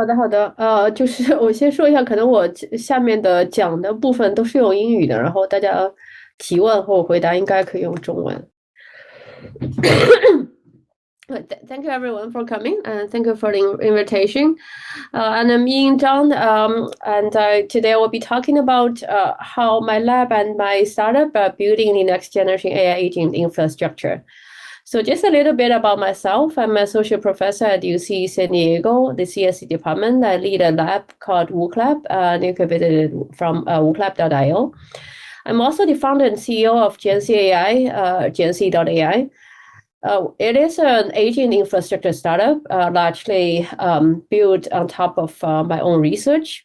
好的，好的，就是我先说一下，可能我下面的讲的部分都是用英语的，然后大家提问或回答应该可以用中文。Thank you everyone for coming and thank you for the invitation. And I'm Yin Zhang, and today I will be talking about how my lab and my startup are building the next generation AI agent infrastructure. So just a little bit about myself. I'm an associate professor at UC San Diego, the CSC department. I lead a lab called WooClap, incubated from WooClap.io. I'm also the founder and CEO of GenC AI, GenC.ai. It is an agent infrastructure startup, largely built on top of my own research.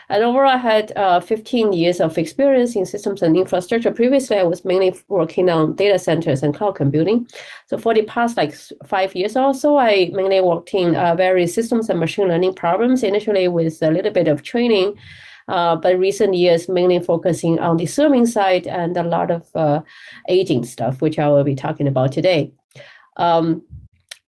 And overall, I had 15 years of experience in systems and infrastructure. Previously, I was mainly working on data centers and cloud computing. So for the past 5 years or so, I mainly worked in various systems and machine learning problems, initially with a little bit of training, but recent years mainly focusing on the serving side and a lot of agent stuff, which I will be talking about today.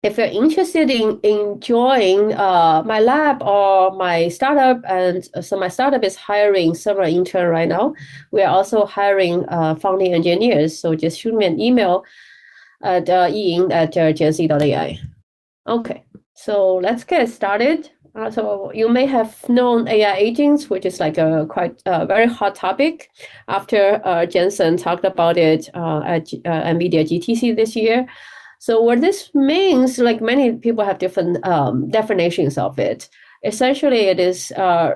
If you're interested in joining my lab or my startup, and so my startup is hiring several interns right now. We are also hiring founding engineers. So just shoot me an email at yin@genc.ai. Okay, so let's get started. So you may have known AI agents, which is like a quite very hot topic after Jensen talked about it at NVIDIA GTC this year. So what this means, like many people have different definitions of it. Essentially, it is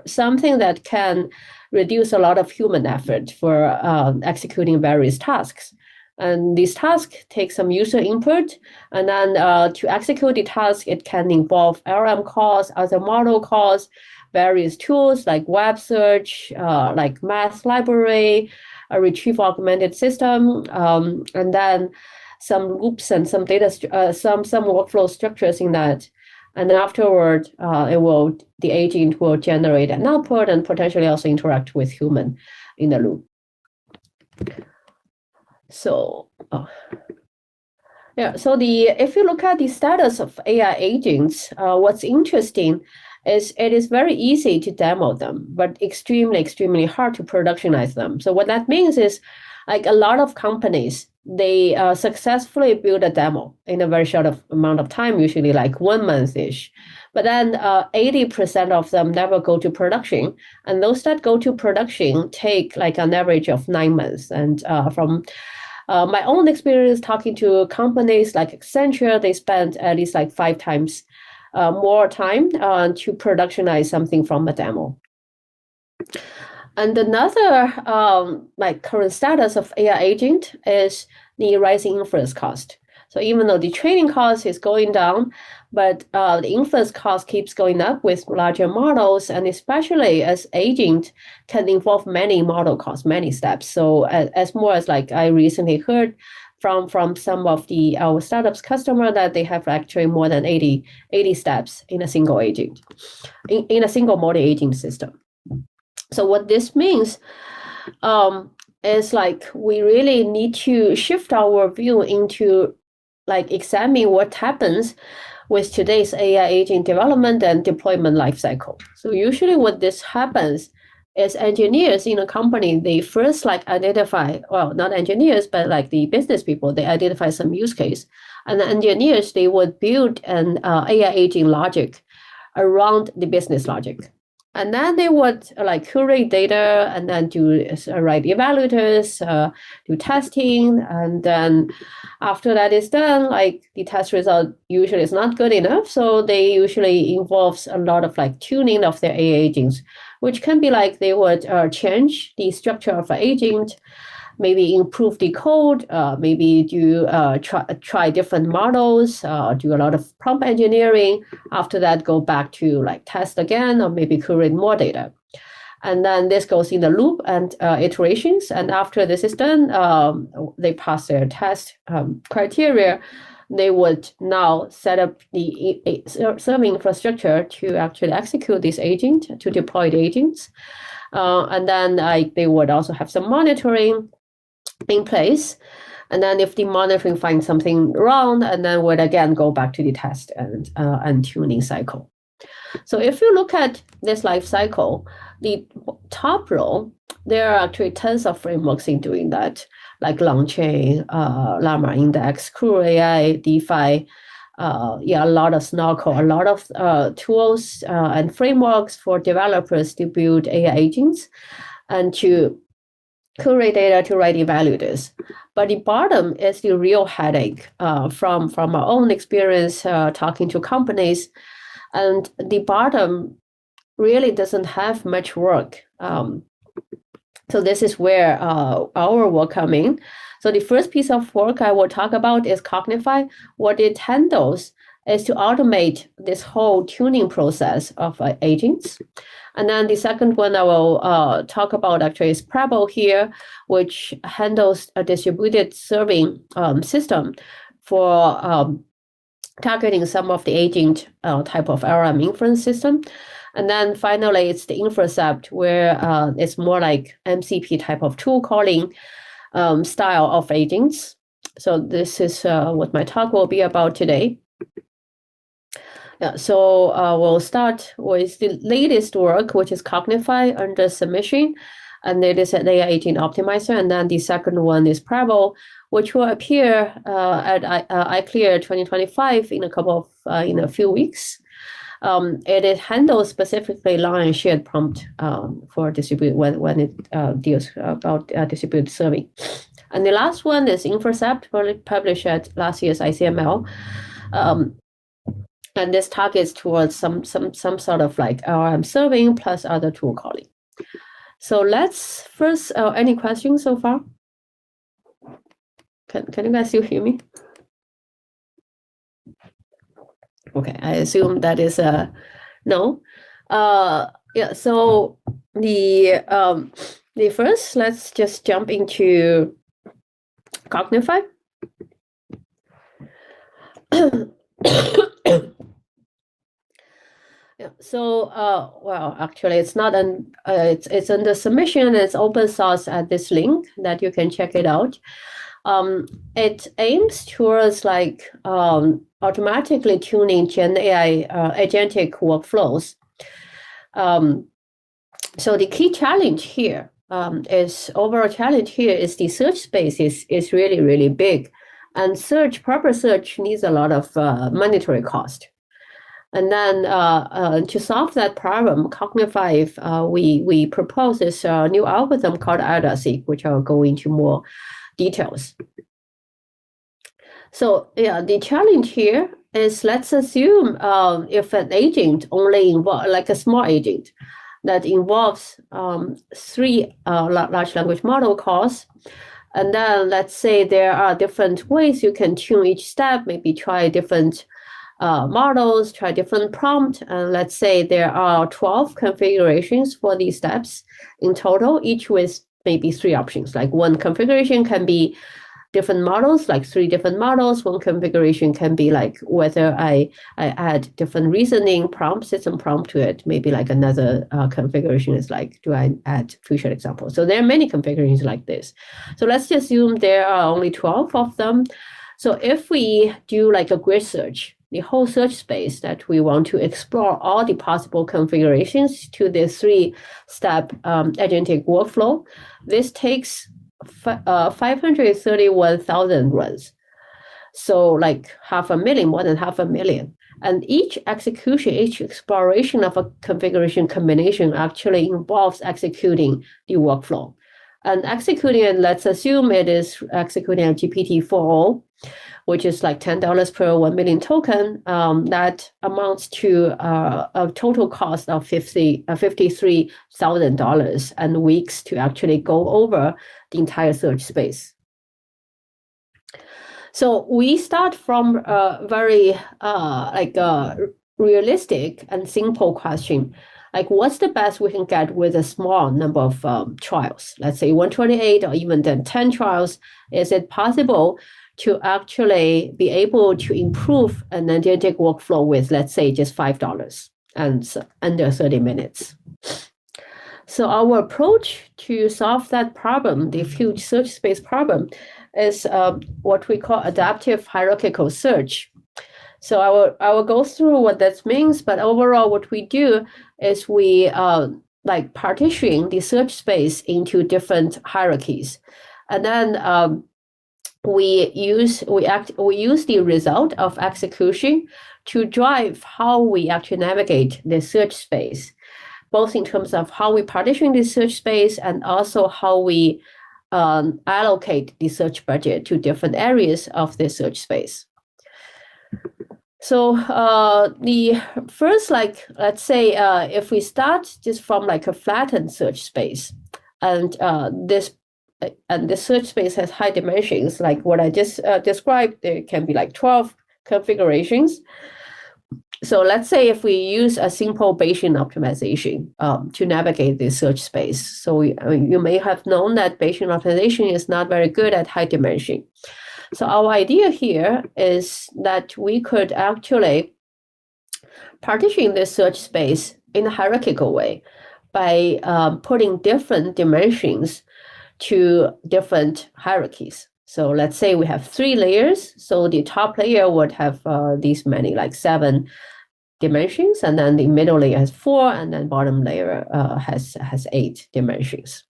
something that can reduce a lot of human effort for executing various tasks. And these tasks take some user input, and then to execute the task, it can involve LLM calls, other model calls, various tools like web search, like math library, a retrieve augmented system, and then some loops and some data, some workflow structures in that, and then afterward, the agent will generate an output and potentially also interact with human in the loop. So, yeah. So if you look at the status of AI agents, what's interesting is it is very easy to demo them, but extremely hard to productionize them. So what that means is, like a lot of companies, they successfully build a demo in a very short amount of time, usually like 1 month-ish. But then 80% of them never go to production. And those that go to production take like an average of 9 months. And from my own experience talking to companies like Accenture, they spend at least like 5 times more time to productionize something from a demo. And another like current status of AI agent is the rising inference cost. So even though the training cost is going down, but the inference cost keeps going up with larger models, and especially as agent can involve many model costs, many steps. So as more as like I recently heard from some of our startups customer that they have actually more than 80 steps in a single agent, in a single multi-agent system. So what this means is like we really need to shift our view into like examining what happens with today's AI agent development and deployment lifecycle. So usually what this happens is engineers in a company, they first like identify, well, not engineers, but like the business people, they identify some use case. And the engineers, they would build an AI agent logic around the business logic. And then they would like curate data and then write evaluators, do testing. And then after that is done, like the test result usually is not good enough. So they usually involves a lot of like tuning of their AI agents, which can be like they would change the structure of an agent, maybe improve the code, maybe do try different models, do a lot of prompt engineering. After that, go back to like test again, or maybe curate more data. And then this goes in the loop and iterations. And after this is done, they pass their test criteria. They would now set up the serving infrastructure to actually execute this agent, to deploy the agents. And then they would also have some monitoring in place. And then if the monitoring finds something wrong, and then would again go back to the test and tuning cycle. So if you look at this life cycle, the top row, there are actually tons of frameworks in doing that, like LangChain, Llama Index, Crew AI, DeFi, a lot of Snorkel, a lot of tools and frameworks for developers to build AI agents and to curate data to write evaluators. But the bottom is the real headache from our own experience talking to companies. And the bottom really doesn't have much work. So this is where our work comes in. So the first piece of work I will talk about is Cognify. What it handles is to automate this whole tuning process of agents. And then the second one I will talk about actually is Preble here, which handles a distributed serving system for targeting some of the agent type of LLM inference system. And then finally, it's the InferCept, where it's more like MCP type of tool calling style of agents. So this is what my talk will be about today. Yeah, so we'll start with the latest work, which is Cognify under submission. And it is an AI agent optimizer. And then the second one is Preble, which will appear at iClear 2025 in a few weeks. It handles specifically long and shared prompt for distribute when it deals about distributed serving. And the last one is InferCept, published at last year's ICML. And this targets towards some sort of like LLM serving plus other tool calling. So let's first, any questions so far? Can you guys still hear me? Okay, I assume that is a no. Yeah, so the first, let's just jump into Cognify. Yeah, so well, actually, it's not it's under submission. It's open source at this link that you can check it out. It aims towards like automatically tuning Gen AI agentic workflows. So the key challenge here overall challenge here is the search space is really, really big, and proper search needs a lot of monetary cost. And then to solve that problem, Cognify, we propose this new algorithm called AdaSeek, which I'll go into more details. So yeah, the challenge here is, let's assume if an agent only involves, like a small agent that involves 3 large language model calls, and then let's say there are different ways you can tune each step, maybe try different models, try different prompt, and let's say there are 12 configurations for these steps in total, each with maybe 3 options. Like one configuration can be different models, like 3 different models. One configuration can be like whether I add different reasoning prompt, system prompt to it. Maybe like another configuration is like, do I add future examples? So there are many configurations like this. So let's just assume there are only 12 of them. So if we do like a grid search, the whole search space that we want to explore all the possible configurations to this 3-step agentic workflow, this takes 531,000 runs. So like more than 500,000. And each execution, each exploration of a configuration combination actually involves executing the workflow. And executing it, let's assume it is executing a GPT-4o, which is like $10 per 1 million token. That amounts to a total cost of $53,000 and weeks to actually go over the entire search space. So we start from a very realistic and simple question. Like, what's the best we can get with a small number of trials? Let's say 128 or even then 10 trials. Is it possible to actually be able to improve an agentic workflow with, let's say, just $5 and under 30 minutes? So our approach to solve that problem, the huge search space problem, is what we call adaptive hierarchical search. So I will go through what that means, but overall what we do is we like partitioning the search space into different hierarchies. And then we use the result of execution to drive how we actually navigate the search space, both in terms of how we partition the search space and also how we allocate the search budget to different areas of the search space. So the first, like, let's say if we start just from like a flattened search space, and this search space has high dimensions, like what I just described, there can be like 12 configurations. So let's say if we use a simple Bayesian optimization to navigate the search space. So you may have known that Bayesian optimization is not very good at high dimension. So our idea here is that we could actually partition the search space in a hierarchical way by putting different dimensions to different hierarchies. So let's say we have 3 layers. So the top layer would have these many, like 7 dimensions, and then the middle layer has 4, and then bottom layer has 8 dimensions.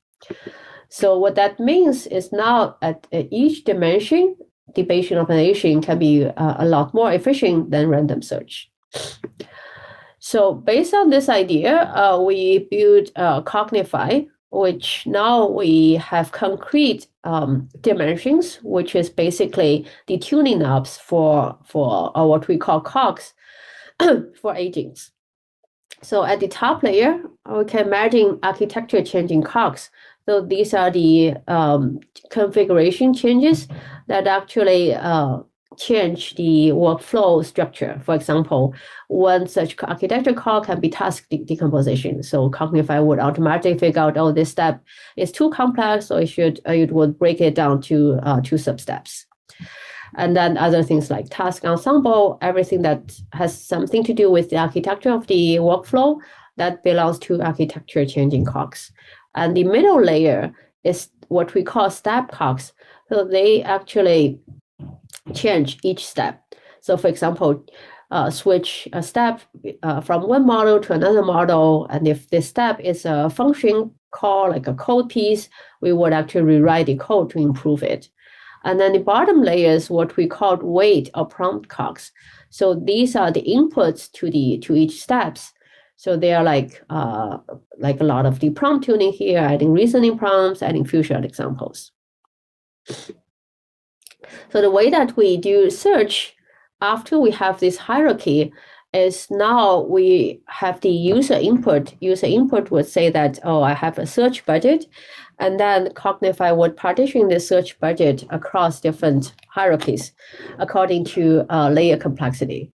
So what that means is now at each dimension, the Bayesian optimization can be a lot more efficient than random search. So based on this idea, we built Cognify, which now we have concrete dimensions, which is basically the tuning knobs for what we call cogs for agents. So at the top layer, we can imagine architecture changing cogs. So these are the configuration changes that actually change the workflow structure. For example, one such architecture call can be task decomposition. So Cognify would automatically figure out, oh, this step is too complex, so it would break it down to 2 sub-steps. And then other things like task ensemble, everything that has something to do with the architecture of the workflow, that belongs to architecture changing cogs. And the middle layer is what we call step cogs. So they actually change each step. So for example, switch a step from one model to another model. And if this step is a function call, like a code piece, we would actually rewrite the code to improve it. And then the bottom layer is what we call weight or prompt cogs. So these are the inputs to each steps. So they are like a lot of the prompt tuning here, adding reasoning prompts, adding few-shot examples. So the way that we do search after we have this hierarchy is now we have the user input. User input would say that, oh, I have a search budget. And then Cognify would partition the search budget across different hierarchies according to layer complexity.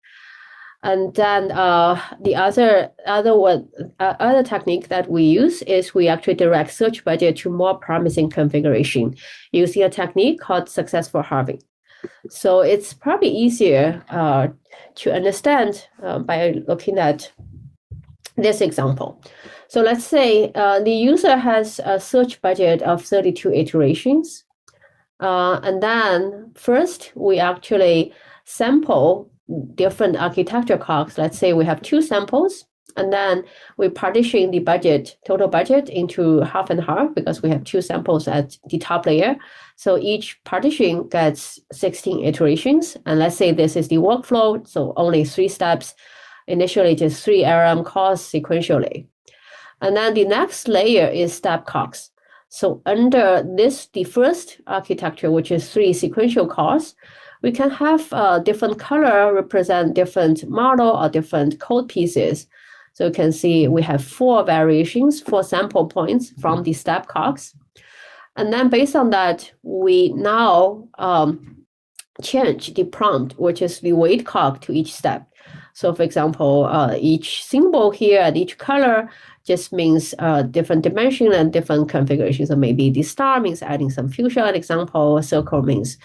And then the other technique that we use is we actually direct search budget to more promising configuration using a technique called successful halving. So it's probably easier to understand by looking at this example. So let's say the user has a search budget of 32 iterations. And then first, we actually sample different architecture cogs. Let's say we have 2 samples, and then we partition the budget, total budget, into half and half because we have 2 samples at the top layer. So each partition gets 16 iterations. And let's say this is the workflow, so only 3 steps. Initially, just 3 ARM calls sequentially. And then the next layer is step cogs. So under this, the first architecture, which is 3 sequential calls, we can have different color represent different model or different code pieces. So you can see we have 4 variations, 4 sample points from the step cogs. And then based on that, we now change the prompt, which is the weight cog to each step. So for example, each symbol here and each color just means different dimension and different configurations. So maybe the star means adding some few-shot example, a circle means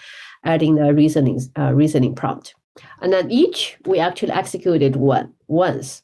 adding a reasoning prompt. And then each we actually executed once.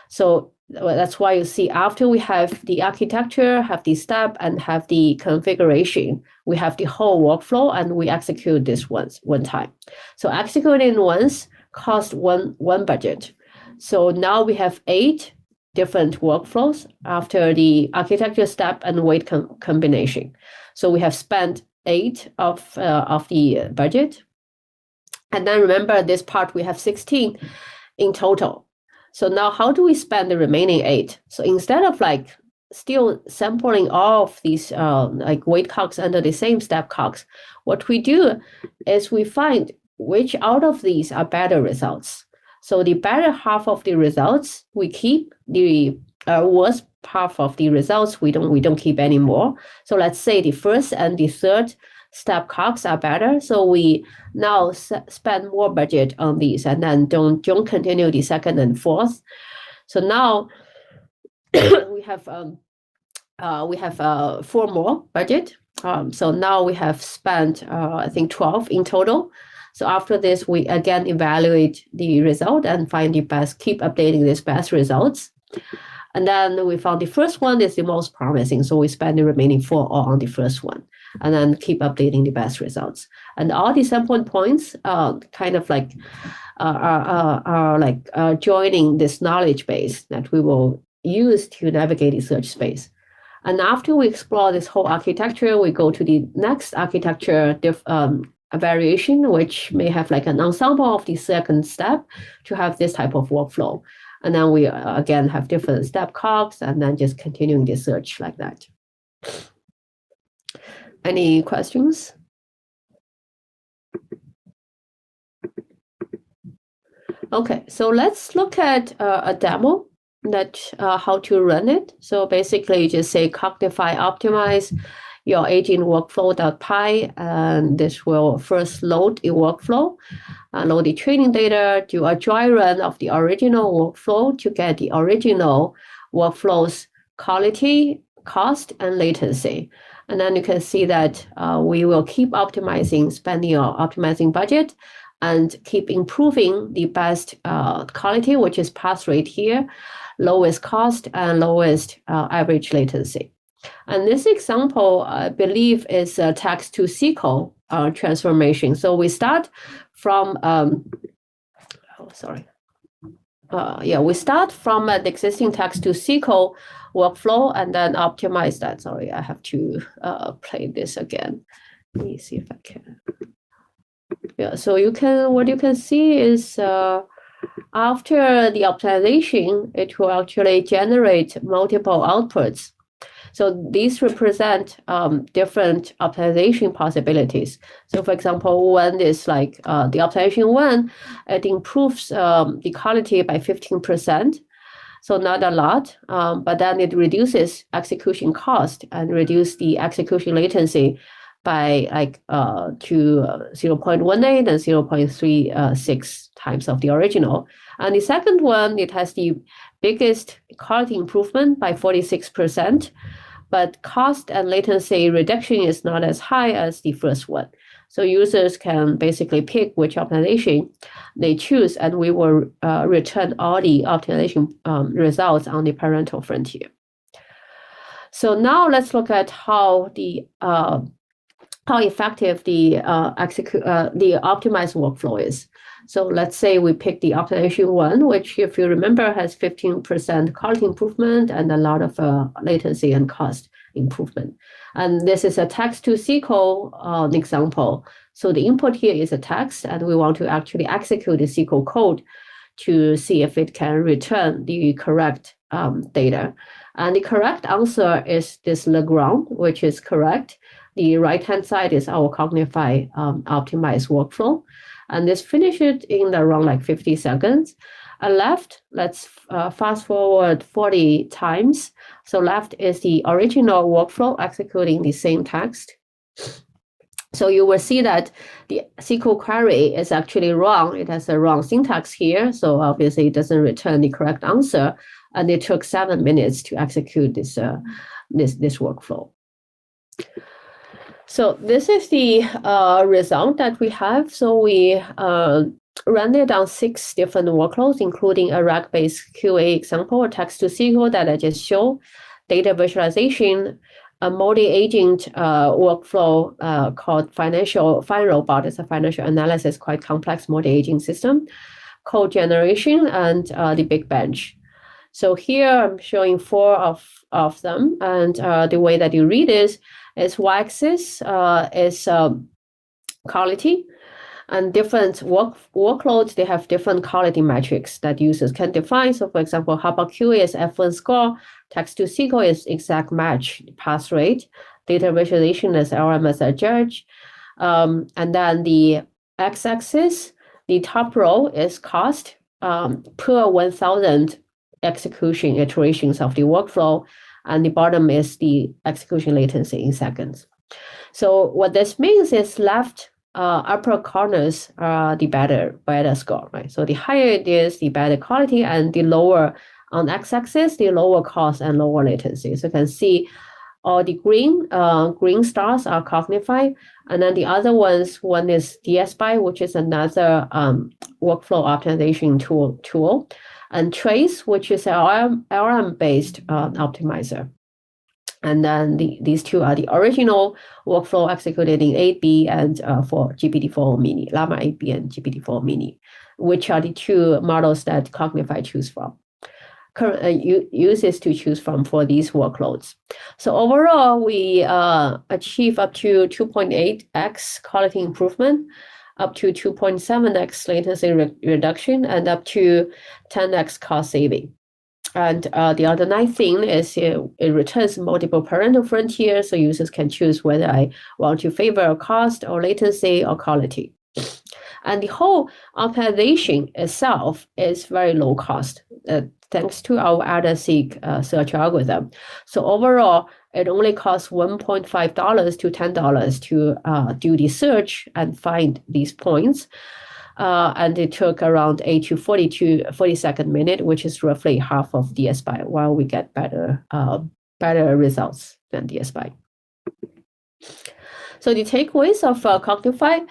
So that's why you see after we have the architecture, have the step, and have the configuration, we have the whole workflow, and we execute this one time. So executing once cost one budget. So now we have 8 different workflows after the architecture step and weight combination. So we have spent 8 of the budget. And then remember this part, we have 16 in total. So now how do we spend the remaining 8? So instead of like still sampling all of these like weight cogs under the same step cogs, what we do is we find which out of these are better results. So the better half of the results we keep, the worst half of the results we don't keep anymore. So let's say the first and the third step cogs are better, so we now spend more budget on these, and then don't continue the second and fourth. So now we have 4 more budget. So now we have spent I think 12 in total. So after this, we again evaluate the result and find the best, keep updating these best results. And then we found the first one is the most promising, so we spend the remaining 4 all on the first one, and then keep updating the best results. And all the sample points kind of like are like joining this knowledge base that we will use to navigate the search space. And after we explore this whole architecture, we go to the next architecture variation, which may have like an ensemble of the second step to have this type of workflow. And then we again have different step cogs, and then just continuing the search like that. Any questions? Okay, so let's look at a demo that how to run it. So basically, you just say Cognify optimize your agent workflow.py, and this will first load a workflow, load the training data, do a dry run of the original workflow to get the original workflow's quality, cost, and latency. And then you can see that we will keep optimizing, spending our optimizing budget, and keep improving the best quality, which is pass rate here, lowest cost, and lowest average latency. And this example, I believe, is a text to SQL transformation. So we start from, we start from an existing text to SQL workflow and then optimize that. Sorry, I have to play this again. Let me see if I can. Yeah, so what you can see is after the optimization, it will actually generate multiple outputs. So these represent different optimization possibilities. So for example, one is like the optimization 1, it improves the quality by 15%. So not a lot, but then it reduces execution cost and reduce the execution latency by like to 0.18 and 0.36 times of the original. And the second one, it has the biggest quality improvement by 46%, but cost and latency reduction is not as high as the first one. So users can basically pick which optimization they choose, and we will return all the optimization results on the parental frontier. So now let's look at how effective the optimized workflow is. So let's say we pick the optimization 1, which, if you remember, has 15% quality improvement and a lot of latency and cost improvement. And this is a text to SQL example. So the input here is a text, and we want to actually execute the SQL code to see if it can return the correct data. And the correct answer is this Lagrange, which is correct. The right-hand side is our Cognify optimized workflow. And this finishes in around like 50 seconds. Left, let's fast forward 40 times. So left is the original workflow executing the same text. So you will see that the SQL query is actually wrong. It has a wrong syntax here. So obviously it doesn't return the correct answer. And it took 7 minutes to execute this workflow. So this is the result that we have. So we ran it on 6 different workloads, including a RAG-based QA example, a text-to-SQL that I just showed, data visualization, a multi-agent workflow called FineRobot. It's a financial analysis, quite complex multi-agent system. code generation, and the big bench. So here I'm showing 4 of them, and the way that you read is y-axis is quality, and different workloads, they have different quality metrics that users can define. So for example, Habak QA is F1 score, text to SQL is exact match, pass rate, data visualization is LM as a judge. And then the x-axis, the top row is cost per 1,000 execution iterations of the workflow, and the bottom is the execution latency in seconds. So what this means is left upper corners are the better score, right? So the higher it is, the better quality, and the lower on x-axis, the lower cost and lower latency. So you can see all the green stars are Cognify, and then the other ones, one is DSPy, which is another workflow optimization tool, and Trace, which is an LM-based optimizer. And then these two are the original workflow executed in 8B and for GPT-4 Mini, Llama 8B and GPT-4 Mini, which are the 2 models that Cognify choose from. Uses to choose from for these workloads. So overall, we achieve up to 2.8x quality improvement, up to 2.7x latency reduction, and up to 10x cost saving. And the other nice thing is it returns multiple parental frontiers, so users can choose whether I want to favor cost or latency or quality. And the whole optimization itself is very low cost, thanks to our AdaSeek search algorithm. So overall, it only costs $1.5 to $10 to do the search and find these points. And it took around 8 to 40 second minute, which is roughly half of DSPy, while we get better results than DSPy. So the takeaways of Cognify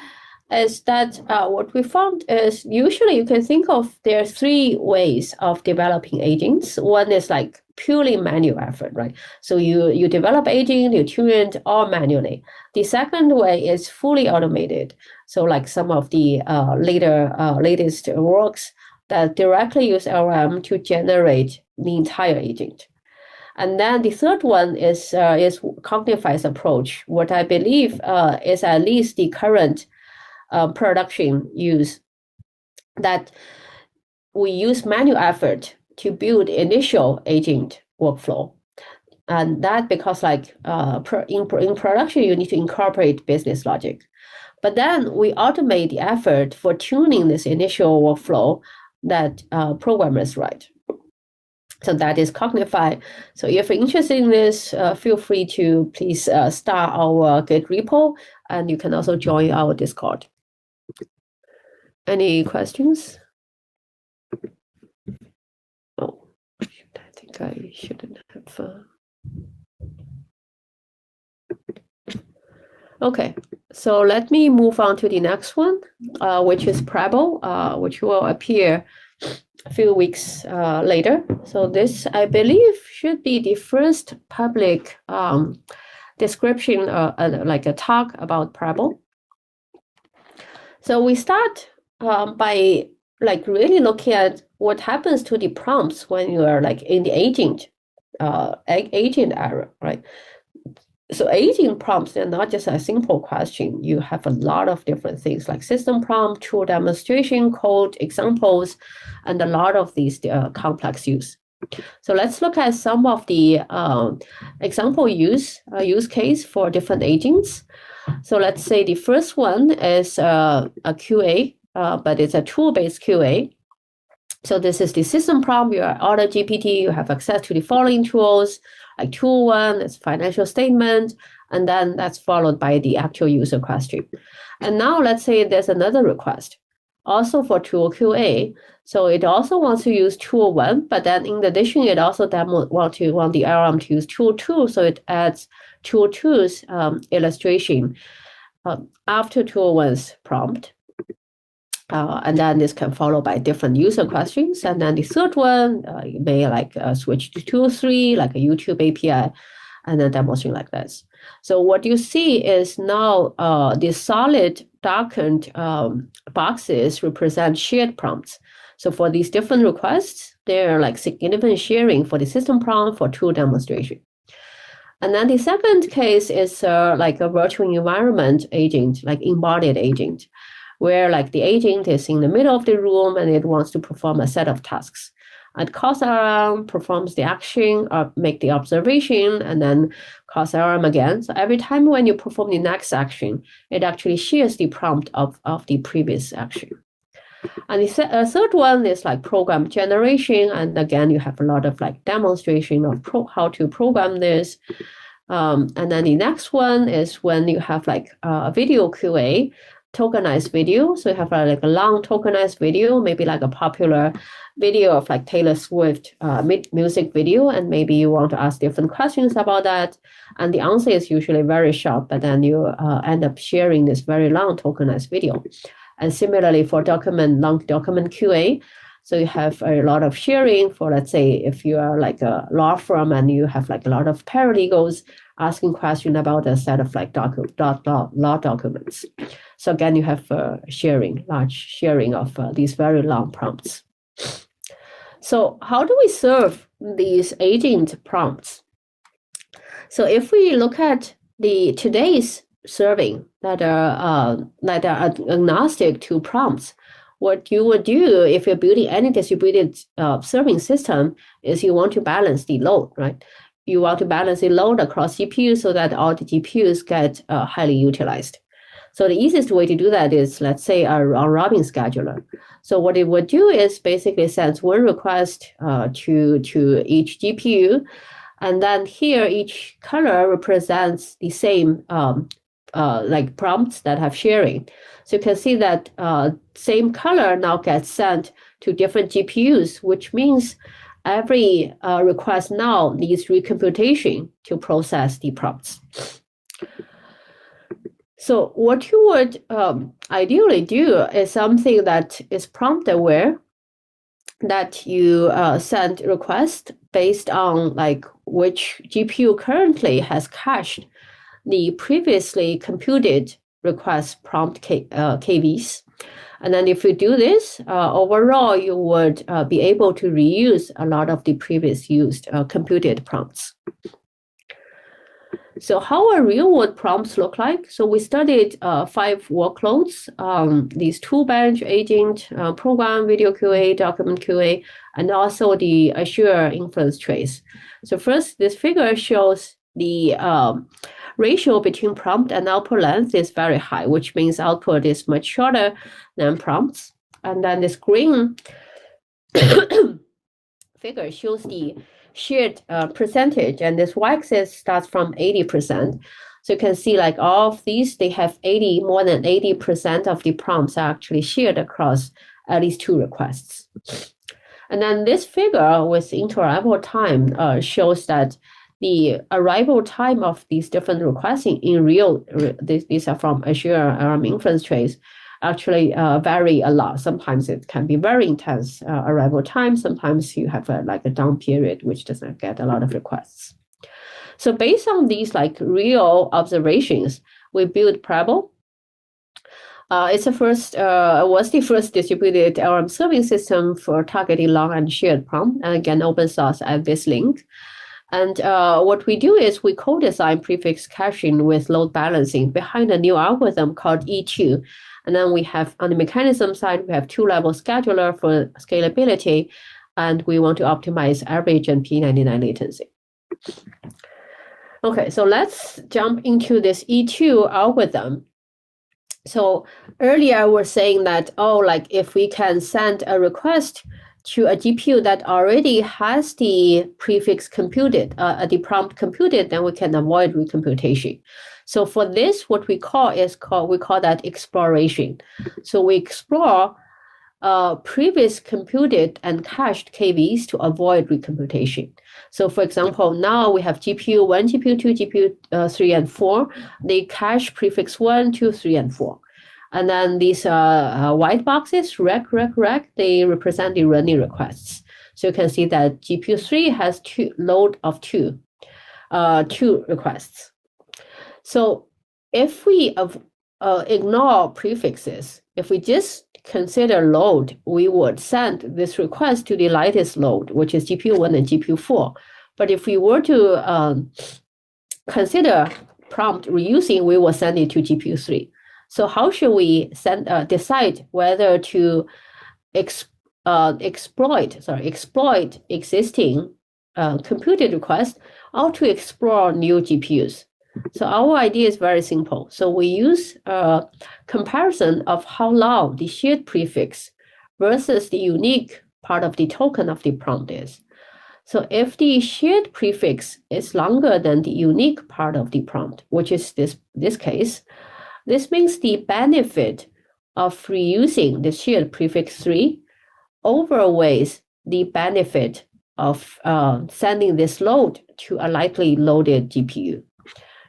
is that what we found is usually you can think of there are 3 ways of developing agents. One is like purely manual effort, right? So you develop agent, you tune it all manually. The second way is fully automated. So like some of the latest works that directly use LLM to generate the entire agent. And then the third one is Cognify's approach. What I believe is at least the current production use, that we use manual effort to build initial agent workflow. And that because like in production, you need to incorporate business logic. But then we automate the effort for tuning this initial workflow that programmers write. So that is Cognify. So if you're interested in this, feel free to please start our Git repo, and you can also join our Discord. Any questions? Oh, I think I shouldn't have. Okay, so let me move on to the next one, which is Preble, which will appear a few weeks later. So this, I believe, should be the first public description, like a talk about Preble. So we start by like really looking at what happens to the prompts when you are like in the agent era, right? So agent prompts, they're not just a simple question. You have a lot of different things like system prompt, tool demonstration, code examples, and a lot of these complex use. So let's look at some of the example use case for different agents. So let's say the first one is a QA, but it's a tool-based QA. So this is the system prompt. You are Auto GPT. You have access to the following tools. Like tool 1 is financial statement, and then that's followed by the actual user question. And now let's say there's another request, also for tool QA. So it also wants to use tool 1, but then in addition, it also want the LLM to use tool 2. So it adds tool 2's illustration after tool 1's prompt. And then this can follow by different user questions. And then the third one, you may like switch to tool 3, like a YouTube API, and then demonstrate like this. So what you see is now the solid darkened boxes represent shared prompts. So for these different requests, there are like significant sharing for the system prompt for true demonstration. And then the second case is like a virtual environment agent, like embodied agent, where like the agent is in the middle of the room and it wants to perform a set of tasks. It calls alarm, performs the action, or make the observation, and then calls alarm again. So every time when you perform the next action, it actually shares the prompt of the previous action. And the third one is like program generation. And again, you have a lot of like demonstration of how to program this. And then the next one is when you have like a video QA, tokenized video. So you have like a long tokenized video, maybe like a popular video of like Taylor Swift music video, and maybe you want to ask different questions about that. And the answer is usually very short, but then you end up sharing this very long tokenized video. And similarly for long document QA, so you have a lot of sharing for, let's say, if you are like a law firm and you have like a lot of paralegals asking questions about a set of like law documents. So again, you have large sharing of these very long prompts. So how do we serve these agent prompts? So if we look at today's serving that are agnostic to prompts, what you would do if you're building any distributed serving system is you want to balance the load, right? You want to balance the load across GPUs so that all the GPUs get highly utilized. So the easiest way to do that is, let's say, a round-robin scheduler. So what it would do is basically sends one request to each GPU, and then here each color represents the same like prompts that have sharing. So you can see that same color now gets sent to different GPUs, which means every request now needs recomputation to process the prompts. So what you would ideally do is something that is prompt aware, that you send request based on like which GPU currently has cached the previously computed request prompt KVs. And then if you do this, overall, you would be able to reuse a lot of the previous used computed prompts. So how are real-world prompts look like? So we studied 5 workloads, these tool-bench, agent, program, video QA, document QA, and also the Azure inference trace. So first, this figure shows the ratio between prompt and output length is very high, which means output is much shorter than prompts. And then this green figure shows the shared percentage, and this y-axis starts from 80%. So you can see like all of these, they have more than 80% of the prompts are actually shared across at least 2 requests. And then this figure with inter-arrival time shows that the arrival time of these different requests in real, these are from Azure inference trace, actually vary a lot. Sometimes it can be very intense arrival time. Sometimes you have like a down period, which doesn't get a lot of requests. So based on these like real observations, we built Preble. It's was the first distributed LLM serving system for targeting long and shared prompt, and again, open source at this link. And what we do is we co-design prefix caching with load balancing behind a new algorithm called E2. And then we have, on the mechanism side, we have 2-level scheduler for scalability, and we want to optimize average and P99 latency. Okay, so let's jump into this E2 algorithm. So earlier I was saying that, like if we can send a request to a GPU that already has the prefix computed, the prompt computed, then we can avoid recomputation. So for this, what we call that exploration. So we explore previous computed and cached KVs to avoid recomputation. So for example, now we have GPU 1, GPU 2, GPU 3, and 4. They cache prefix 1, 2, 3, and 4. And then these white boxes, rec, they represent the running requests. So you can see that GPU 3 has load of 2 requests. So if we ignore prefixes, if we just consider load, we would send this request to the lightest load, which is GPU1 and GPU4. But if we were to consider prompt reusing, we will send it to GPU3. So how should we decide whether to exploit existing computed requests or to explore new GPUs? So our idea is very simple. So we use a comparison of how long the shared prefix versus the unique part of the token of the prompt is. So if the shared prefix is longer than the unique part of the prompt, which is this case, this means the benefit of reusing the shared prefix 3 overweighs the benefit of sending this load to a lightly loaded GPU.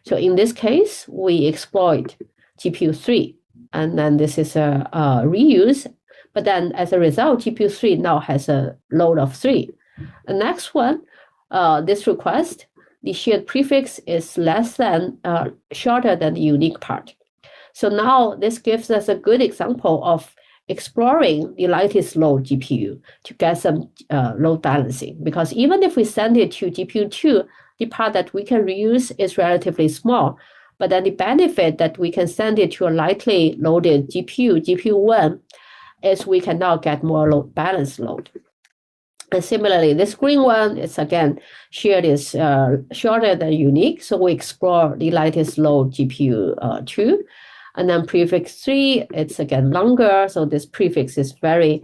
So in this case, we exploit GPU3, and then this is a reuse. But then as a result, GPU3 now has a load of 3. The next one, this request, the shared prefix is shorter than the unique part. So now this gives us a good example of exploring the lightest load GPU to get some load balancing. Because even if we send it to GPU2, the part that we can reuse is relatively small, but then the benefit that we can send it to a lightly loaded GPU1, is we can now get more balanced load. And similarly, this green one is again shared is shorter than unique, so we explore the lightest load GPU2, and then prefix 3, it's again longer, so this prefix is very,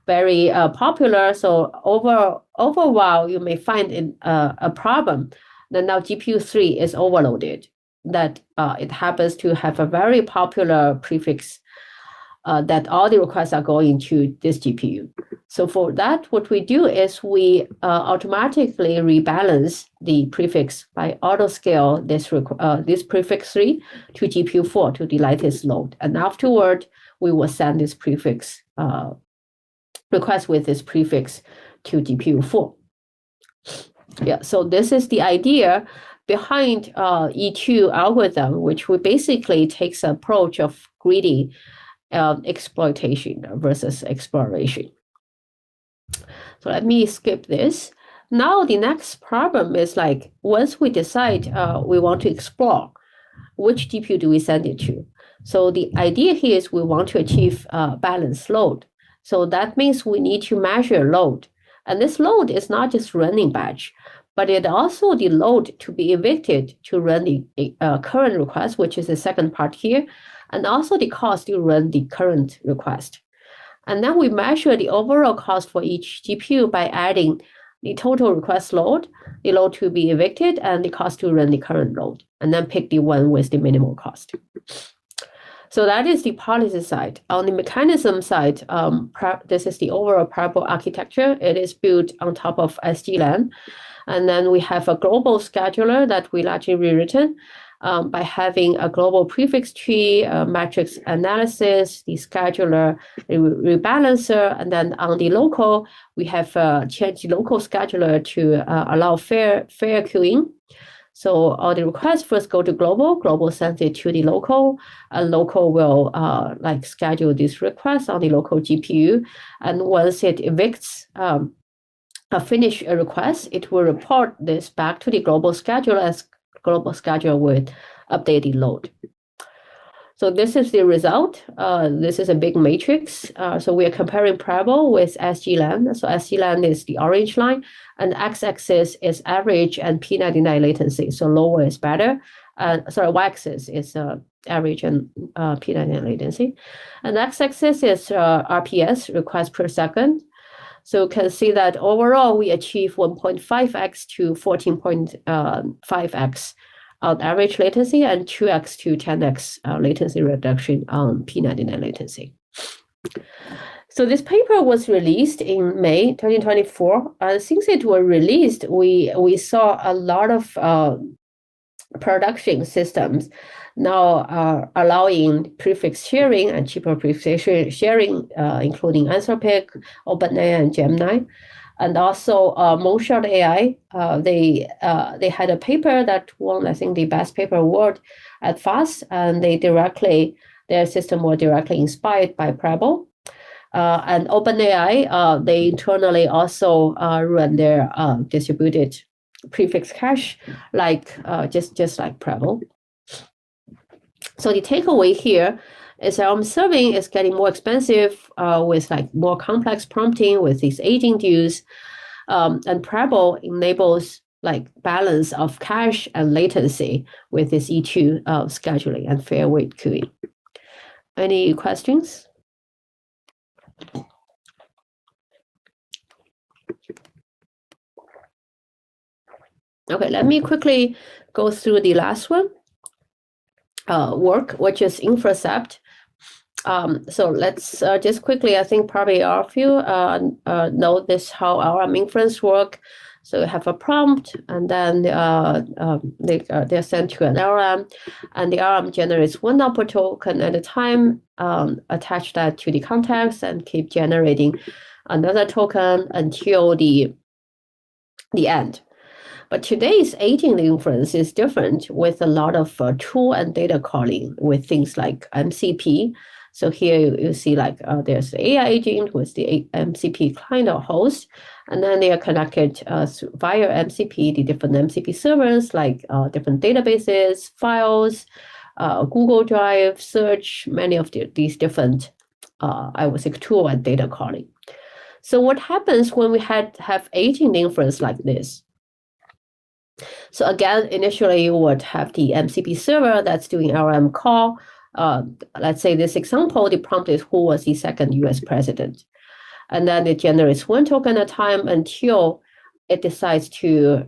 very popular. So over a while, you may find a problem that now GPU3 is overloaded, that it happens to have a very popular prefix that all the requests are going to this GPU. So for that, what we do is we automatically rebalance the prefix by auto-scale this prefix 3 to GPU4 to the lightest load. And afterward, we will send this prefix request with this prefix to GPU4. Yeah, so this is the idea behind E2 algorithm, which we basically takes an approach of greedy exploitation versus exploration. So let me skip this. Now the next problem is like, once we decide we want to explore, which GPU do we send it to? So the idea here is we want to achieve balanced load. So that means we need to measure load. And this load is not just running batch, but it also the load to be evicted to run the current request, which is the second part here, and also the cost to run the current request. And then we measure the overall cost for each GPU by adding the total request load, the load to be evicted, and the cost to run the current load, and then pick the one with the minimal cost. So that is the policy side. On the mechanism side, this is the overall Preble architecture. It is built on top of SGLang. And then we have a global scheduler that we largely rewritten by having a global prefix tree, matrix analysis, the scheduler, the rebalancer, and then on the local, we have changed the local scheduler to allow fair queuing. So all the requests first go to global, global sends it to the local, and local will schedule this request on the local GPU. And once it evicts finish a request, it will report this back to the global scheduler, as global scheduler with updated load. So this is the result. This is a big matrix. So we are comparing Preble with SGLang. So SGLang is the orange line, and x-axis is average and P99 latency. So lower is better. Y-axis is average and P99 latency. And x-axis is RPS, request per second. So you can see that overall we achieve 1.5x to 14.5x on average latency and 2x to 10x latency reduction on P99 latency. So this paper was released in May 2024. Since it was released, we saw a lot of production systems now allowing prefix sharing and cheaper prefix sharing, including Anthropic, OpenAI, and Gemini. And also Moonshot AI, they had a paper that won, I think, the best paper award at FAST, and their system was directly inspired by Preble. And OpenAI, they internally also run their distributed prefix cache, like just like Preble. So the takeaway here is LLM serving is getting more expensive with like more complex prompting with these agent use, and Preble enables like balance of cache and latency with this E2 scheduling and fair weight queuing. Any questions? Okay, let me quickly go through the last one, work, which is InferCept. So let's just quickly, I think probably all of you know this, how our inference work. So you have a prompt, and then they're sent to an LLM, and the LLM generates one output token at a time, attach that to the context, and keep generating another token until the end. But today's agent inference is different with a lot of tool and data calling with things like MCP. So here you see like there's the AI agent with the MCP client or host, and then they are connected via MCP, the different MCP servers, like different databases, files, Google Drive, search, many of these different, I would say, tool and data calling. So what happens when we have agent inference like this? So again, initially you would have the MCP server that's doing LLM call. Let's say this example, the prompt is who was the second US president. And then it generates one token at a time until it decides to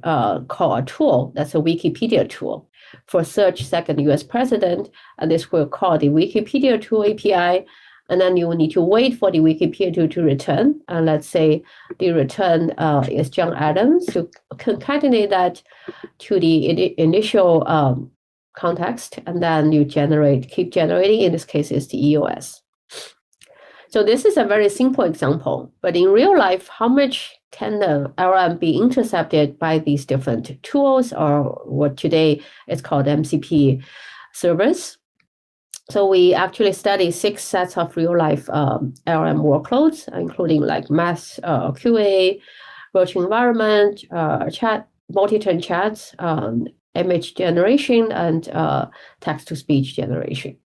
call a tool, that's a Wikipedia tool, for search second US president. And this will call the Wikipedia tool API. And then you will need to wait for the Wikipedia tool to return. And let's say the return is John Adams. So concatenate that to the initial context, and then you keep generating. In this case, is the EOS. So this is a very simple example, but in real life, how much can the LLM be intercepted by these different tools, or what today is called MCP servers? So we actually study 6 sets of real life LLM workloads, including like mass QA, virtual environment, chat, multi-turn chats, image generation, and text-to-speech generation.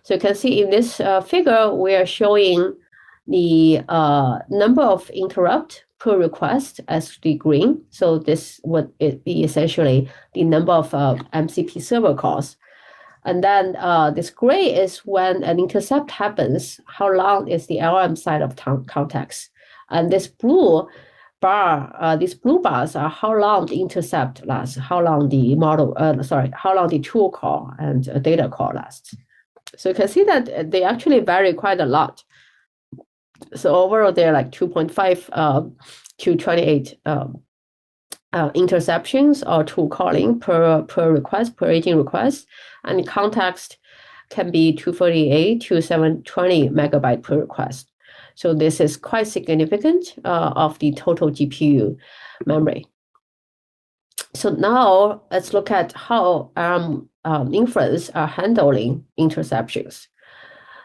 So you can see in this figure, we are showing the number of interrupt per request as the green. So this would be essentially the number of MCP server calls. And then this gray is when an intercept happens, how long is the LLM side of context. And this blue bar, these blue bars are how long the intercept lasts, how long the how long the tool call and data call lasts. So you can see that they actually vary quite a lot. So overall, they're like 2.5 to 28 interceptions or tool calling per request, per agent request, and context can be 248 to 720 megabyte per request. So this is quite significant of the total GPU memory. So now let's look at how inference are handling interceptions.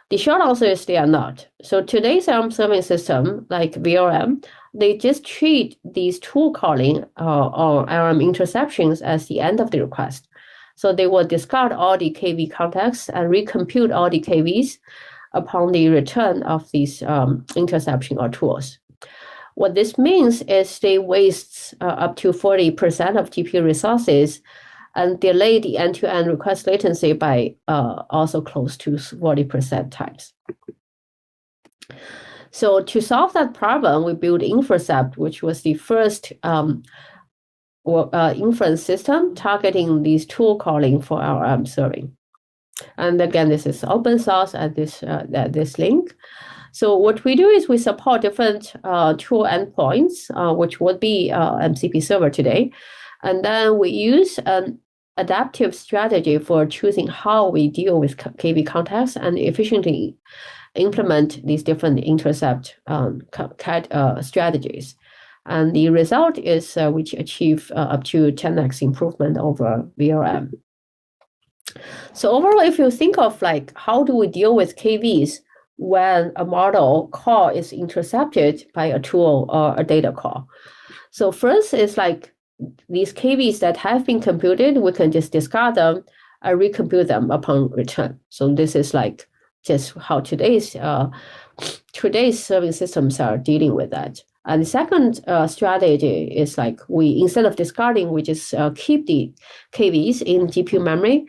The short answer is they are not. So today's serving system, like VRM, they just treat these tool calling or interceptions as the end of the request. So they will discard all the KV contexts and recompute all the KVs upon the return of these interception or tools. What this means is they waste up to 40% of GPU resources and delay the end-to-end request latency by also close to 40% times. So to solve that problem, we built InferCept, which was the first inference system targeting these tool calling for our serving. And again, this is open source at this link. So what we do is we support different tool endpoints, which would be MCP server today. And then we use an adaptive strategy for choosing how we deal with KV context and efficiently implement these different intercept strategies. And the result is we achieve up to 10x improvement over VRM. So overall, if you think of like how do we deal with KVs, when a model call is intercepted by a tool or a data call. So first is like these KVs that have been computed, we can just discard them and recompute them upon return. So this is like just how today's serving systems are dealing with that. And the second strategy is like instead of discarding, we just keep the KVs in GPU memory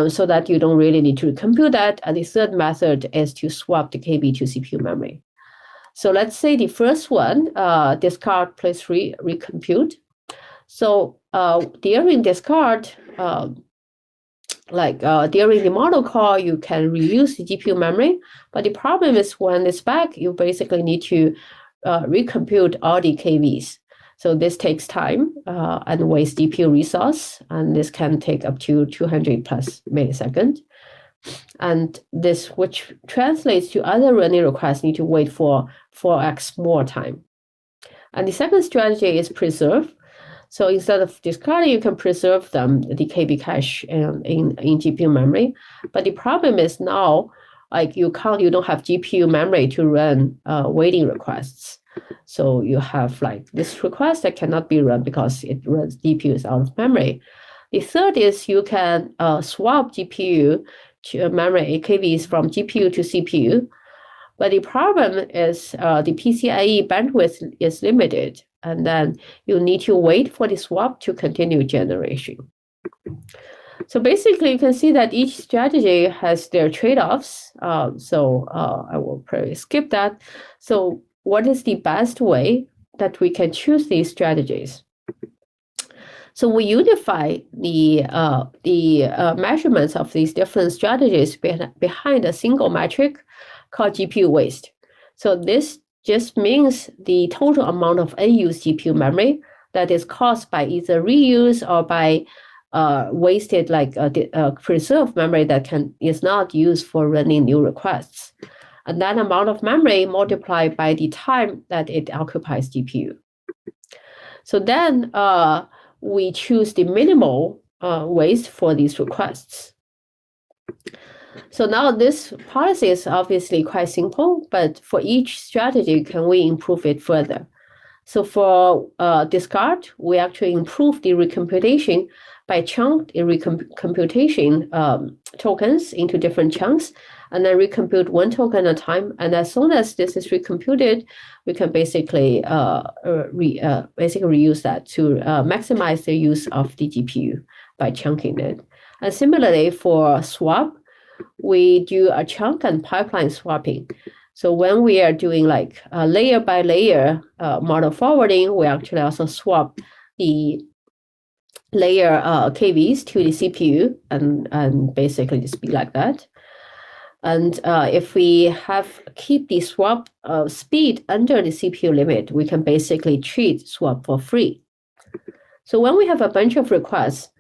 so that you don't really need to compute that. And the third method is to swap the KB to CPU memory. So let's say the first one, discard plus recompute. So during discard, during the model call, you can reuse the GPU memory. But the problem is when it's back, you basically need to recompute all the KVs. So this takes time and wastes GPU resource, and this can take up to 200 plus milliseconds. And this, which translates to other running requests, need to wait for 4x more time. And the second strategy is preserve. So instead of discarding, you can preserve them, the KB cache in GPU memory. But the problem is now, like you don't have GPU memory to run waiting requests. So you have like this request that cannot be run because it runs GPUs out of memory. The third is you can swap GPU to memory KVs from GPU to CPU. But the problem is the PCIe bandwidth is limited, and then you need to wait for the swap to continue generation. So basically, you can see that each strategy has their trade-offs. I will probably skip that. So what is the best way that we can choose these strategies? So we unify the measurements of these different strategies behind a single metric called GPU waste. So this just means the total amount of unused GPU memory that is caused by either reuse or by wasted preserved memory that is not used for running new requests. And that amount of memory multiplied by the time that it occupies GPU. So then we choose the minimal waste for these requests. So now this policy is obviously quite simple, but for each strategy, can we improve it further? So for discard, we actually improve the recomputation by chunk the recomputation tokens into different chunks, and then recompute one token at a time. And as soon as this is recomputed, we can basically reuse that to maximize the use of the GPU by chunking it. And similarly for swap, we do a chunk and pipeline swapping. So when we are doing like layer by layer model forwarding, we actually also swap the layer KVs to the CPU and basically just be like that. And if we keep the swap speed under the CPU limit, we can basically treat swap for free. So when we have a bunch of requests,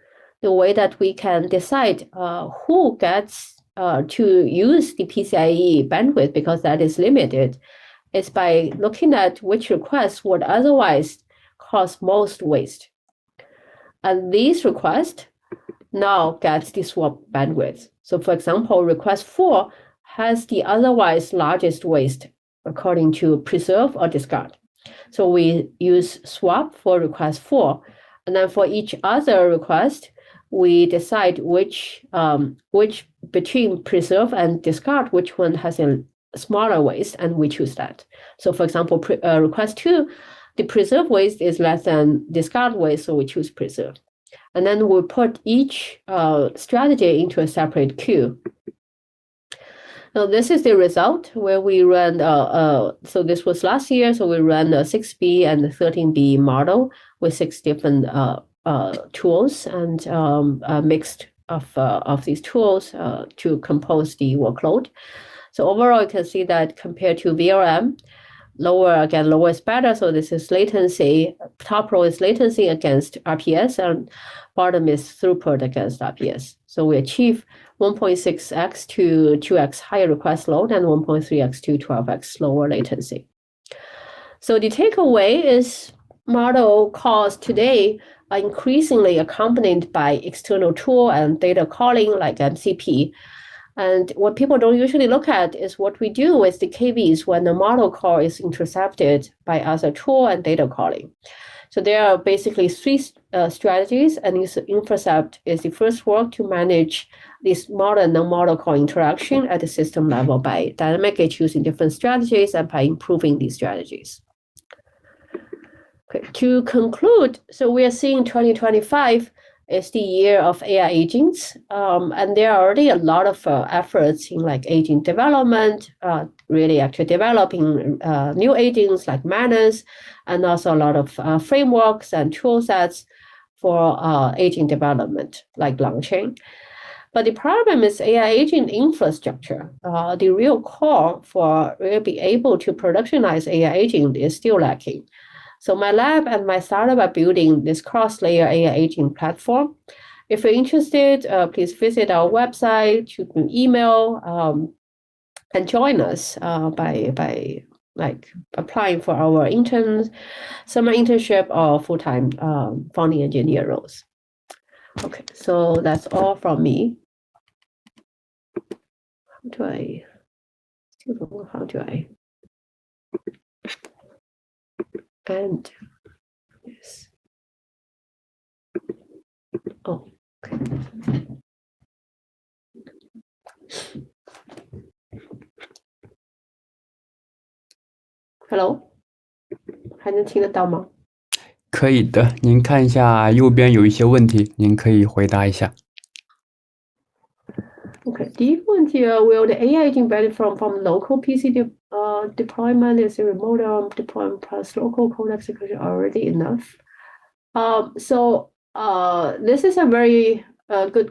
the way that we can decide who gets to use the PCIe bandwidth, because that is limited, is by looking at which requests would otherwise cause most waste. And these requests now get the swap bandwidth. So for example, request 4 has the otherwise largest waste according to preserve or discard. So we use swap for request 4. And then for each other request, we decide which between preserve and discard, which one has a smaller waste, and we choose that. So for example, request 2, the preserve waste is less than discard waste, so we choose preserve. And then we put each strategy into a separate queue. So this is the result where we run, so this was last year, so we ran a 6B and a 13B model with 6 different tools and a mix of these tools to compose the workload. So overall, you can see that compared to VRM, lower is better. So this is latency. Top row is latency against RPS, and bottom is throughput against RPS. So we achieve 1.6x to 2x higher request load and 1.3x to 12x lower latency. So the takeaway is model calls today are increasingly accompanied by external tool and data calling like MCP. And what people don't usually look at is what we do with the KVs when the model call is intercepted by other tool and data calling. So there are basically three strategies, and InferCept is the first work to manage this model and non-model call interaction at the system level by dynamically choosing different strategies and by improving these strategies. Okay, to conclude, so we are seeing 2025 is the year of AI agents, and there are already a lot of efforts in like agent development, really actually developing new agents like manners, and also a lot of frameworks and tool sets for agent development like launching. But the problem is AI agent infrastructure. The real core for really be able to productionize AI agent is still lacking. So my lab and my startup are building this cross-layer AI agent platform. If you're interested, please visit our website, shoot me an email, and join us by like applying for our summer internship or full-time founding engineer roles. Okay, so that's all from me. How do I? And yes. Oh, okay. Hello， 还能听得到吗？可以的，您看一下右边有一些问题，您可以回答一下。Okay， 第一个问题 ，Will the AI agent benefit from local PC deployment? Is the remote deployment plus local code execution already enough? So this is a very good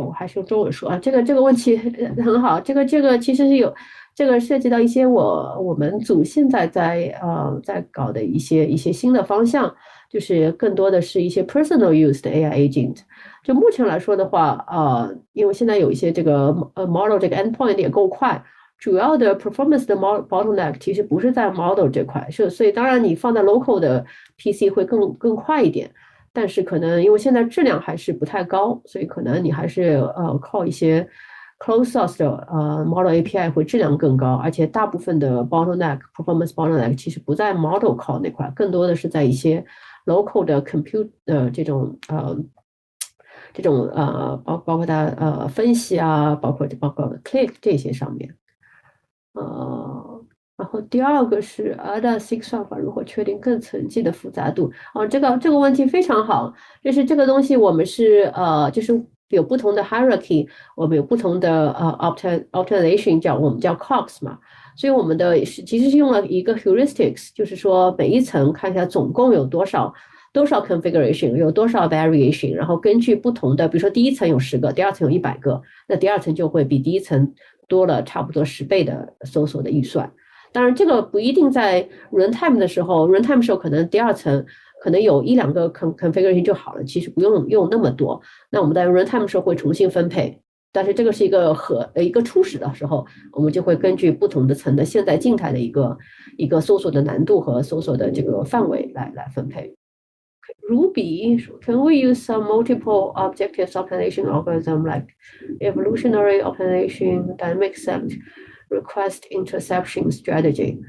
我还是用中文说啊，这个问题很好，这个其实是有这个涉及到一些我们组现在在搞的一些新的方向，就是更多的是一些 personal use 的 AI agent。就目前来说的话，因为现在有一些这个model 这个 endpoint 也够快，主要的 performance 的 bottleneck 其实不是在 model 这块，所以当然你放在 local 的 PC 会更快一点，但是可能因为现在质量还是不太高，所以可能你还是靠一些 closed source 的model API 会质量更高，而且大部分的 performance bottleneck 其实不在 model call 那块，更多的是在一些 local 的 compute 这种包括它分析啊，包括 click 这些上面，然后第二个是 ADA-seq 算法如何确定更层级的复杂度？这个问题非常好，就是这个东西我们是就是有不同的 hierarchy， 我们有不同的optimization 我们叫 cogs 嘛，所以我们的其实是用了一个 heuristics， 就是说每一层看一下总共有多少 configuration， 有多少 variation， 然后根据不同的，比如说第一层有10个，第二层有100个，那第二层就会比第一层多了差不多10倍的搜索的预算。当然这个不一定在 runtime 的时候 ，runtime 时候可能第二层可能有1-2个 configuration 就好了，其实不用用那么多。那我们在 runtime 的时候会重新分配，但是这个是一个初始的时候，我们就会根据不同的层的现在静态的一个搜索的难度和搜索的这个范围来分配。Ruby, can we use some multiple objectives optimization algorithm like evolutionary optimization, dynamic set, request interception strategy?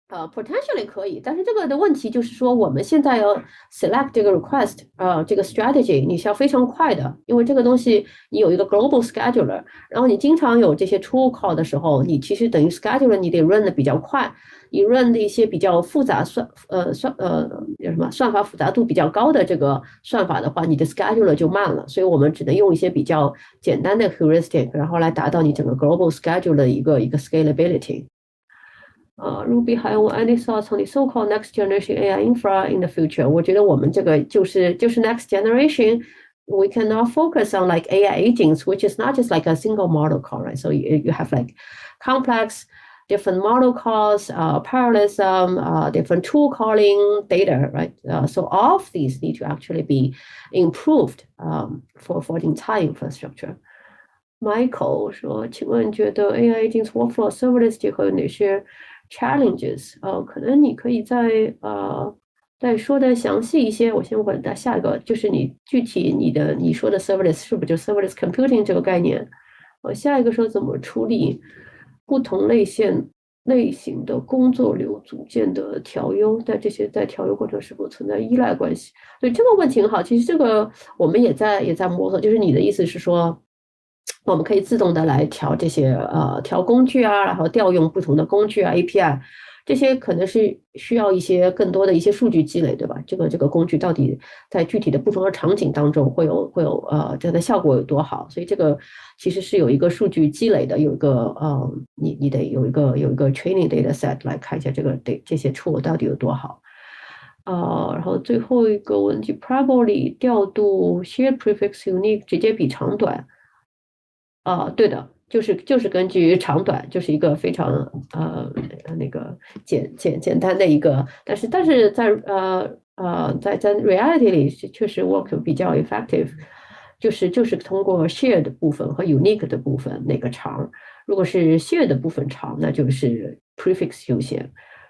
Potentially 可以，但是这个的问题就是说，我们现在要 select 这个 request， 这个 strategy， 你是要非常快的，因为这个东西你有一个 global scheduler， 然后你经常有这些 tool call 的时候，你其实等于 scheduler 你得 run 的比较快，你 run 的一些比较复杂算法复杂度比较高的这个算法的话，你的 scheduler 就慢了，所以我们只能用一些比较简单的 heuristic， 然后来达到你整个 global scheduler 的一个 scalability。Ruby 还有 any thoughts on the so-called next generation AI infra in the future？ 我觉得我们这个就是 next generation。We can now focus on like AI agents, which is not just like a single model call, right? So you have like complex different model calls, parallelism, different tool calling data, right? So all of these need to actually be improved for the entire infrastructure. Michael 说，请问觉得 AI agents workflow serverless 结合有哪些 challenges？ 可能你可以在再说的详细一些，我先回答下一个，就是你具体你说的 serverless 是不是就 serverless computing 这个概念？下一个说怎么处理不同类型的工作流组件的调优，在调优过程是否存在依赖关系？对，这个问题很好，其实这个我们也在摸索，就是你的意思是说，我们可以自动的来调这些调工具啊，然后调用不同的工具啊 API。这些可能是需要一些更多的一些数据积累，对吧？这个工具到底在具体的不同的场景当中会有这个的效果有多好？所以这个其实是有一个数据积累的，有一个你得有一个 training data set 来看一下这些 tool 到底有多好。然后最后一个问题 ，Preble 调度 shared prefix unique 直接比长短。对的。就是根据长短，就是一个非常那个简单的一个，但是在reality 里确实 work 比较 effective，就是通过 share 的部分和 unique 的部分哪个长，如果是 share 的部分长，那就是 prefix 优先；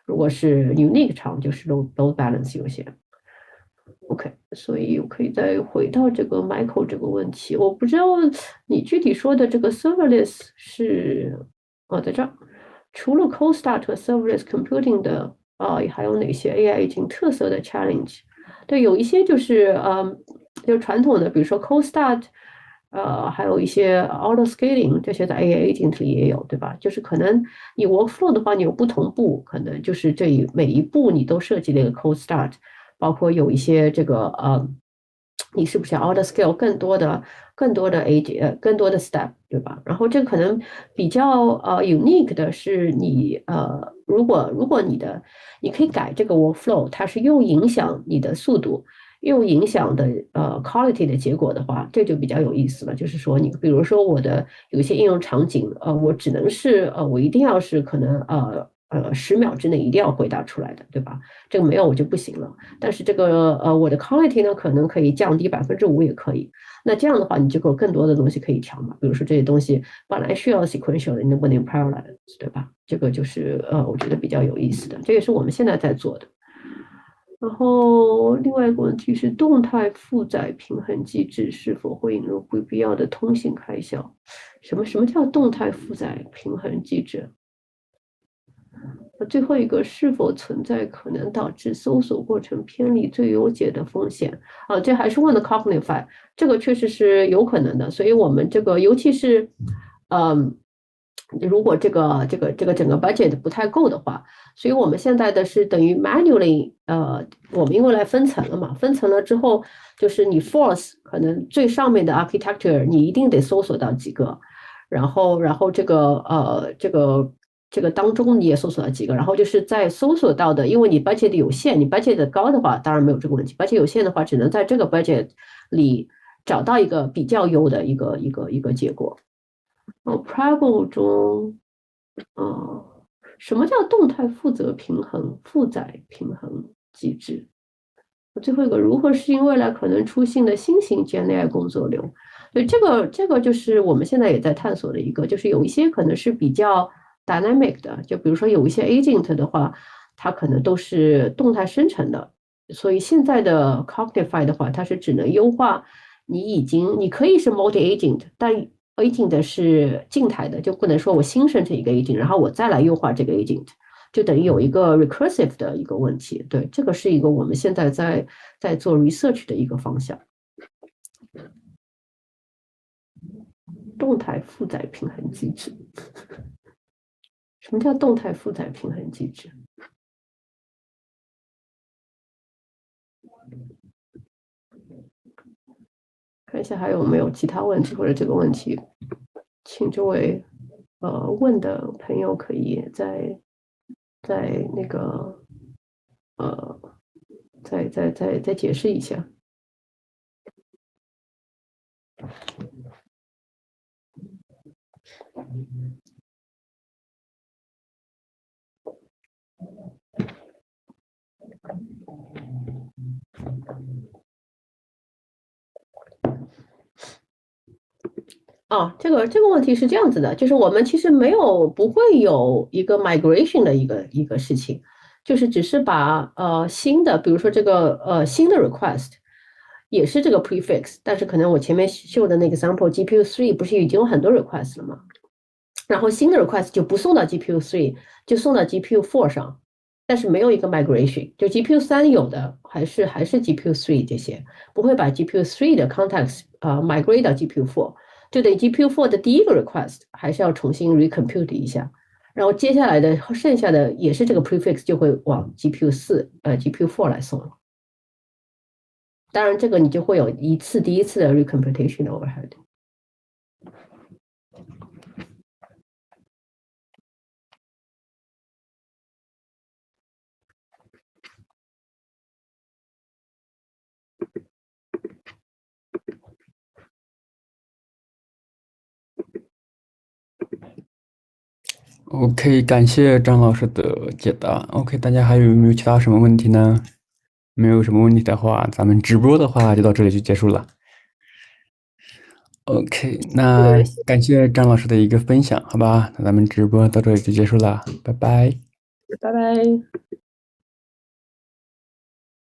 如果是 unique 长，就是 load balance 优先。OK， 所以我可以再回到这个 Michael 这个问题，我不知道你具体说的这个 serverless 是在这儿，除了 cold start 和 serverless computing 的还有哪些 AI 已经特色的 challenge？ 对，有一些就是就是传统的，比如说 cold start，还有一些 auto scaling 这些在 AI agent 里也有，对吧？就是可能你 workflow 的话，你有不同步，可能就是每一步你都设计了一个 cold start。包括有一些这个你是不是要 auto scale 更多的 更多的 step， 对吧？然后这个可能比较unique 的是你如果你可以改这个 workflow， 它是又影响你的速度，又影响的quality 的结果的话，这就比较有意思了。就是说你比如说我的有一些应用场景我只能是我一定要是可能10秒之内一定要回答出来的，对吧？这个没有我就不行了。但是这个我的 quality 呢，可能可以降低5%也可以。那这样的话，你就有更多的东西可以调嘛。比如说这些东西本来需要 sequential 的，你能不能 parallel， 对吧？这个就是我觉得比较有意思的，这也是我们现在在做的。然后另外一个问题是，动态负载平衡机制是否会引入不必要的通信开销？什么叫动态负载平衡机制？最后一个是否存在可能导致搜索过程偏离最优解的风险？这还是问的 Cognify， 这个确实是有可能的。所以我们这个尤其是如果这个整个 budget 不太够的话，所以我们现在的是等于 manually 我们因为来分层了嘛，分层了之后就是你 force 可能最上面的 architecture 你一定得搜索到几个，然后这个当中你也搜索到几个，然后就是在搜索到的，因为你 budget 有限，你 budget 高的话当然没有这个问题，budget 有限的话只能在这个 budget 里找到一个比较优的一个结果。Preble 中什么叫动态负载平衡机制？最后一个，如何适应未来可能出现的新型 GenAI 工作流？所以这个就是我们现在也在探索的一个，就是有一些可能是比较 dynamic 的，就比如说有一些 agent 的话，它可能都是动态生成的，所以现在的 Cognify 的话，它是只能优化你可以是 multi agent， 但 agent 是静态的，就不能说我新生成一个 agent， 然后我再来优化这个 agent。就等于有一个 recursive 的一个问题，对，这个是一个我们现在在做 research 的一个方向。动态负载平衡机制，什么叫动态负载平衡机制？看一下还有没有其他问题，或者这个问题，请这位问的朋友可以在那个再解释一下。这个问题是这样子的，就是我们其实不会有一个 migration 的一个事情，就是只是把新的，比如说这个新的 request 也是这个 prefix，但是可能我前面秀的那个 example GPU 3不是已经有很多 request 了吗？然后新的 request 就不送到 GPU 3，就送到 GPU 4上，但是没有一个 migration， 就 GPU 3有的还是 GPU 3这些，不会把 GPU 3的 context migrate 到 GPU 4，就等于 GPU 4的第一个 request 还是要重新 recompute 一下，然后接下来的剩下的也是这个 prefix 就会往 GPU 4 GPU 4来送了。当然这个你就会有第一次的 recomputation overhead。OK，感谢张老师的解答。OK，大家还有没有其他什么问题呢？没有什么问题的话，咱们直播的话就到这里就结束了。OK，那感谢张老师的一个分享，好吧？那咱们直播到这里就结束了，拜拜。拜拜。